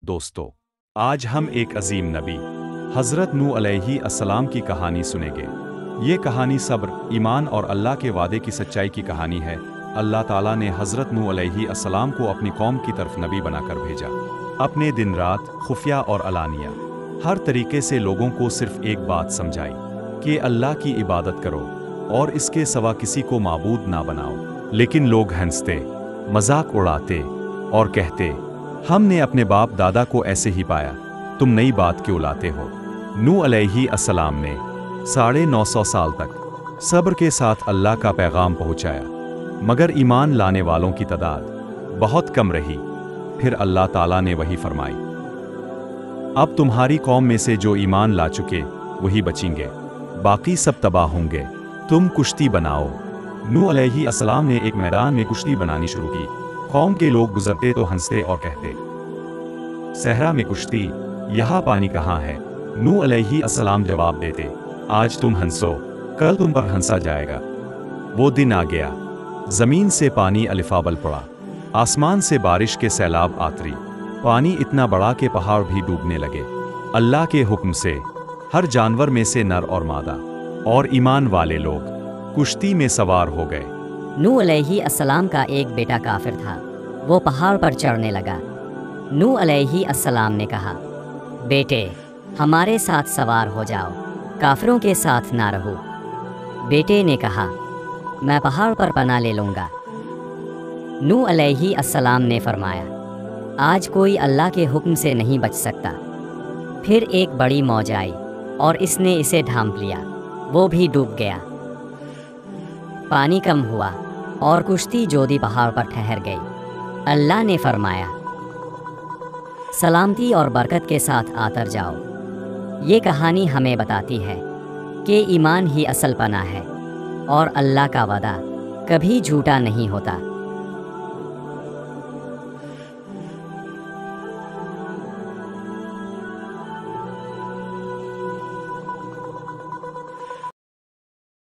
دوستو آج ہم ایک عظیم نبی حضرت نوح علیہ السلام کی کہانی سنیں گے۔ یہ کہانی صبر، ایمان اور اللہ کے وعدے کی سچائی کی کہانی ہے۔ اللہ تعالیٰ نے حضرت نوح علیہ السلام کو اپنی قوم کی طرف نبی بنا کر بھیجا۔ اپنے دن رات، خفیہ اور علانیہ، ہر طریقے سے لوگوں کو صرف ایک بات سمجھائی کہ اللہ کی عبادت کرو اور اس کے سوا کسی کو معبود نہ بناؤ۔ لیکن لوگ ہنستے، مذاق اڑاتے اور کہتے، ہم نے اپنے باپ دادا کو ایسے ہی پایا، تم نئی بات کیوں لاتے ہو؟ نوح علیہ السلام نے 950 سال تک صبر کے ساتھ اللہ کا پیغام پہنچایا، مگر ایمان لانے والوں کی تعداد بہت کم رہی۔ پھر اللہ تعالیٰ نے وحی فرمائی، اب تمہاری قوم میں سے جو ایمان لا چکے وہی بچیں گے، باقی سب تباہ ہوں گے۔ تم کشتی بناؤ۔ نوح علیہ السلام نے ایک میدان میں کشتی بنانی شروع کی۔ قوم کے لوگ گزرتے تو ہنستے اور کہتے، صحرا میں کشتی، یہاں پانی کہاں ہے؟ نوح علیہ السلام جواب دیتے، آج تم ہنسو، کل تم پر ہنسا جائے گا۔ وہ دن آ گیا، زمین سے پانی الفابل پڑا، آسمان سے بارش کے سیلاب آتری، پانی اتنا بڑا کہ پہاڑ بھی ڈوبنے لگے۔ اللہ کے حکم سے ہر جانور میں سے نر اور مادہ اور ایمان والے لوگ کشتی میں سوار ہو گئے۔ نوح علیہ السلام کا ایک بیٹا کافر تھا، وہ پہاڑ پر چڑھنے لگا۔ نوح علیہ السلام نے کہا، بیٹے ہمارے ساتھ سوار ہو جاؤ، کافروں کے ساتھ نہ رہو۔ بیٹے نے کہا، میں پہاڑ پر پناہ لے لوں گا۔ نوح علیہ السلام نے فرمایا، آج کوئی اللہ کے حکم سے نہیں بچ سکتا۔ پھر ایک بڑی موج آئی اور اس نے اسے ڈھانپ لیا، وہ بھی ڈوب گیا۔ پانی کم ہوا اور کشتی جودی پہاڑ پر ٹھہر گئی۔ اللہ نے فرمایا، سلامتی اور برکت کے ساتھ آتر جاؤ۔ یہ کہانی ہمیں بتاتی ہے کہ ایمان ہی اصل پناہ ہے اور اللہ کا وعدہ کبھی جھوٹا نہیں ہوتا۔